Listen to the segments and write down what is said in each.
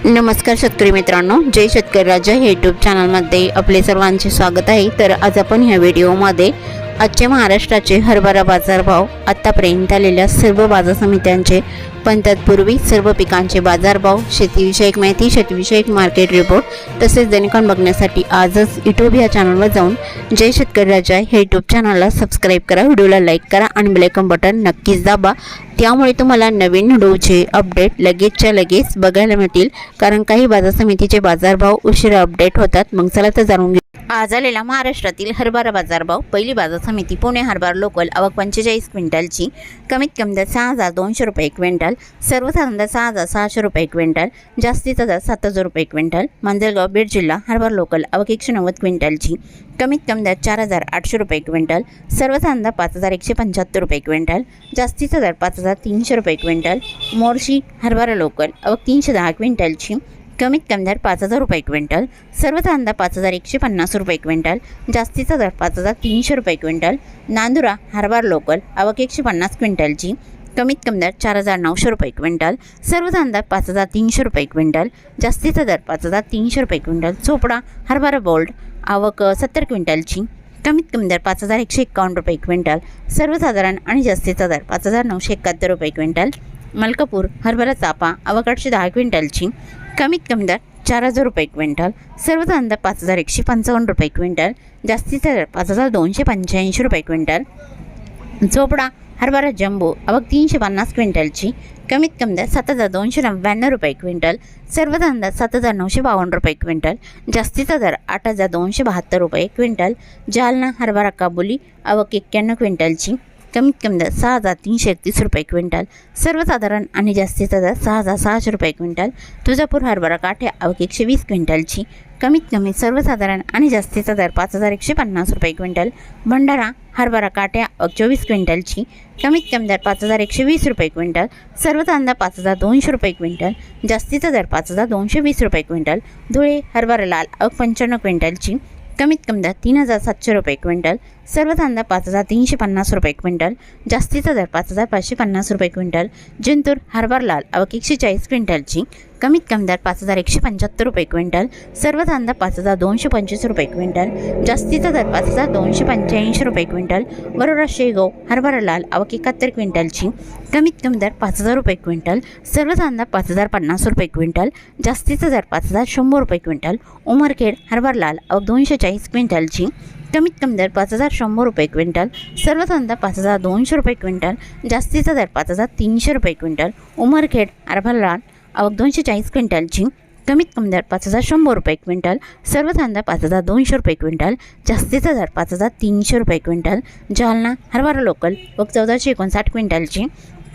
नमस्कार शेतकरी मित्रांनो, जय शेतकरी राजा हे यूट्यूब चॅनलमध्ये आपले सर्वांचे स्वागत आहे। तर आज आपण ह्या व्हिडिओमध्ये आजचे महाराष्ट्राचे हरभरा बाजारभाव, आतापर्यंत आलेल्या सर्व बाजार समित्यांचे, पण तत्पूर्वी सर्व पिकांचे बाजारभाव, शेतीविषयक माहिती, शेतीविषयक मार्केट रिपोर्ट तसेच दैनिकांन बघण्यासाठी आजच यूट्यूब या चॅनलवर जाऊन जय शेतकरी राजा हे यूट्यूब चॅनलला सबस्क्राईब करा, व्हिडिओला लाईक करा आणि बेल आयकॉन बटन नक्कीच दाबा। त्यामुळे तुम्हाला नवीन व्हिडिओचे अपडेट लगेचच्या लगेच बघायला मिळतील, कारण काही बाजार समितीचे बाजारभाव उशिरा अपडेट होतात। मग चला तर जाणून घेऊ आज आलेला महाराष्ट्रातील हरभरा बाजारभाव। पहिली बाजार समिती पुणे हरभरा लोकल, आवक 45 क्विंटलची, कमीत कमी दर 6200 रुपये क्विंटल, सर्वसाधारण दर 6600 रुपये क्विंटल, जास्तीचा दर 7000 रुपये क्विंटल। मांजलगाव बीड जिल्हा हरभरा लोकल, आवक 190 क्विंटलची, कमीत कमी दर 4800 रुपये क्विंटल, सर्वसाधारण दर 5175 रुपये क्विंटल, जास्तीचा दर 5300 रुपये क्विंटल। मोर्शी हरभरा लोकल, आवक 310 क्विंटलची, कमीत कमी दर 5000 रुपये क्विंटल, सर्वसाधारण दर 5150 रुपये क्विंटल, जास्तीचा दर 5300 रुपये क्विंटल। नांदुरा हरभरा लोकल, आवक 150 क्विंटलची, कमीत कमी दर 4900 रुपये क्विंटल, सर्वसाधारण दर 5300 रुपये क्विंटल, जास्तीचा दर 5300 रुपये क्विंटल। चोपडा हरभरा बोल्ड, आवक 70 क्विंटलची, कमीत कमी दर 5151 रुपये क्विंटल, सर्वसाधारण आणि जास्तीचा दर 5971 रुपये क्विंटल। मलकापूर हरभरा चापा, आवक 810 क्विंटलची, कमीत कमी दर 4000 रुपये क्विंटल, सर्वसाधारण दर 5155 रुपये क्विंटल, जास्तीचा दर 5285 रुपये क्विंटल। चोपडा हरभरा जम्बो, आवक 350 क्विंटलची, कमीत कमी दर 7299 रुपये क्विंटल, सर्वसाधारण दर 7952 रुपये क्विंटल, जास्तीचा दर 8272 रुपये क्विंटल। जालना हरभरा काबुली, आवक 91 क्विंटलची, कमीत कमी दर 6331 रुपये क्विंटल, सर्वसाधारण आणि जास्तीचा दर 6600 रुपये क्विंटल। तुळजापूर हरभरा काठ्या, आवक 120 क्विंटलची, कमीत कमी सर्वसाधारण आणि जास्तीचा दर 5150 रुपये क्विंटल। भंडारा हरभरा काठ्या, आवक 24 क्विंटलची, कमीत कमी दर 5120 रुपये क्विंटल, सर्वसाधारण दर 5200 रुपये क्विंटल, जास्तीचा दर 5220 रुपये क्विंटल। धुळे हरभरा लाल, आवक 55 क्विंटलची, कमीत कमी दर 3700 रुपये क्विंटल, सर्वसाधारण दर 5350 रुपये क्विंटल, जास्तीचा दर 5550 रुपये क्विंटल। जिंतूर हरभरा लाल, आवक 140 क्विंटलची, कमीत कमी दर 5175 रुपये क्विंटल, सर्वसाधारण दर 5225 रुपये क्विंटल, जास्तीचा दर 5285 रुपये क्विंटल। वरोरा शेगाव हरभरा लाल, आवक 71 क्विंटलची, कमीत कमी दर 5000 रुपये क्विंटल, सर्वसाधारण दर 5050 रुपये क्विंटल, जास्तीचा दर 5100 रुपये क्विंटल। उमरखेड हरभरा लाल, आवक 240 क्विंटलची, कमीत कमी दर 5100 रुपये क्विंटल, सर्वसाधारण दर 5200 रुपये क्विंटल, जास्तीचा दर 5300 रुपये क्विंटल। उमरखेड हरभरा लाल, आवक 240 क्विंटलची, कमीत कमी दर 5100 रुपये क्विंटल, सर्वसाधारण दर 5200 रुपये क्विंटल, जास्तीचा दर 5300 रुपये क्विंटल। जालना हरभरा लोकल, आवक 1459 क्विंटलची,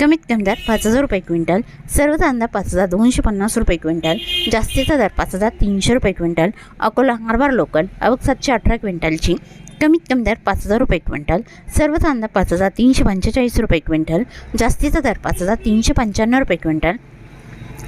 कमीत कमी दर 5000 रुपये क्विंटल, सर्वसाधारण दर 5250 रुपये क्विंटल, जास्तीचा दर 5300 रुपये क्विंटल। अकोला हरभरा लोकल, आवक 718 क्विंटलची, कमीत कमी दर 5000 रुपये क्विंटल, सर्वसाधारण दर 5345 रुपये क्विंटल, जास्तीचा दर 5395 रुपये क्विंटल।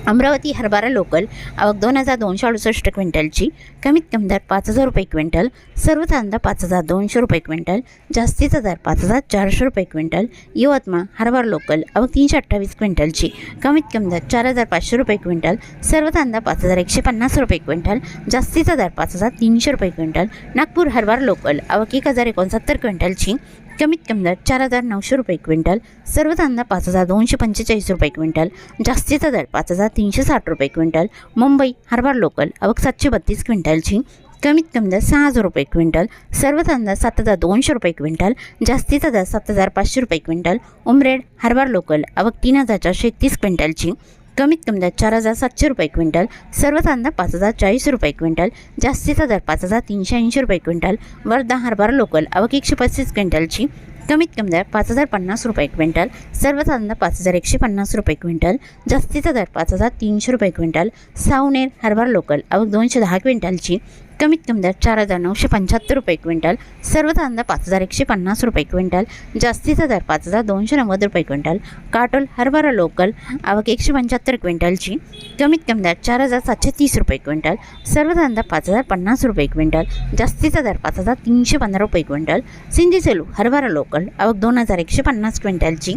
अमरावती हरभरा लोकल, आवक 2268 क्विंटलची, कमीत कमी दर 5000 रुपये क्विंटल, सर्वसाधारण दर 5200 रुपये क्विंटल, जास्तीचा दर 5400 रुपये क्विंटल। यवतमाळ हरभरा लोकल, आवक 328 क्विंटलची, कमीत कमी दर 4500 रुपये क्विंटल, सर्वसाधारण दर 5150 रुपये क्विंटल, जास्तीचा दर 5300 रुपये क्विंटल। नागपूर हरभरा लोकल, आवक 1069 क्विंटलची, कमीत कमी दर 4900 रुपये क्विंटल, सर्वसाधारण दर 5245 रुपये क्विंटल, जास्तीचा दर 5360 रुपये क्विंटल। मुंबई हरभरा लोकल, आवक 732 क्विंटलची, कमीत कमी दर 6000 रुपये क्विंटल, सर्वसाधारण दर 7200 रुपये क्विंटल, जास्तीचा दर 7500 रुपये क्विंटल। उमरेड हरभरा लोकल, आवक 3431 क्विंटलची, कमीत कमी दर 4700 रुपये क्विंटल, सर्वसाधारण दर 5040 रुपये क्विंटल, जास्तीचा दर 5380 रुपये क्विंटल। वर्धा हरभरा लोकल, आवक 135 क्विंटलची, कमीत कमी दर 5050 रुपये क्विंटल, सर्वसाधारण दर 5150 रुपये क्विंटल, जास्तीचा दर 5300 रुपये क्विंटल। सावनेर हरभरा लोकल, आवक 210 क्विंटलची, कमीत कमी दर 4,975 रुपये क्विंटल, सर्व कांदा 5,150 रुपये क्विंटल, जास्तीचा दर 5,290 रुपये क्विंटल। काटोल हरभरा लोकल आवक 175 क्विंटलची, कमीत कमी दर 4,730 रुपये क्विंटल, सर्व कांदा 5,050 रुपये क्विंटल, जास्तीचा दर 5,315 रुपये क्विंटल। सिंधी सेलू हरभरा लोकल आवक 2,150 क्विंटलची,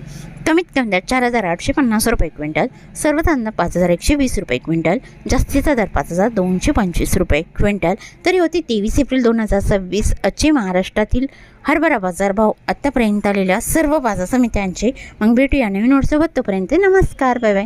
कमीत कमी दर 4,850 रुपये क्विंटल, सर्व कांदा 5,120 रुपये क्विंटल, जास्तीचा दर 5,225 रुपये क्विंटल। तरी होती 23 एप्रिल 2026 आजचे महाराष्ट्रातील हरभरा बाजारभाव आत्तापर्यंत आलेल्या सर्व बाजार समित्यांचे। मग भेटूया नवीन नोटसोबत, तोपर्यंत नमस्कार, बाय बाय।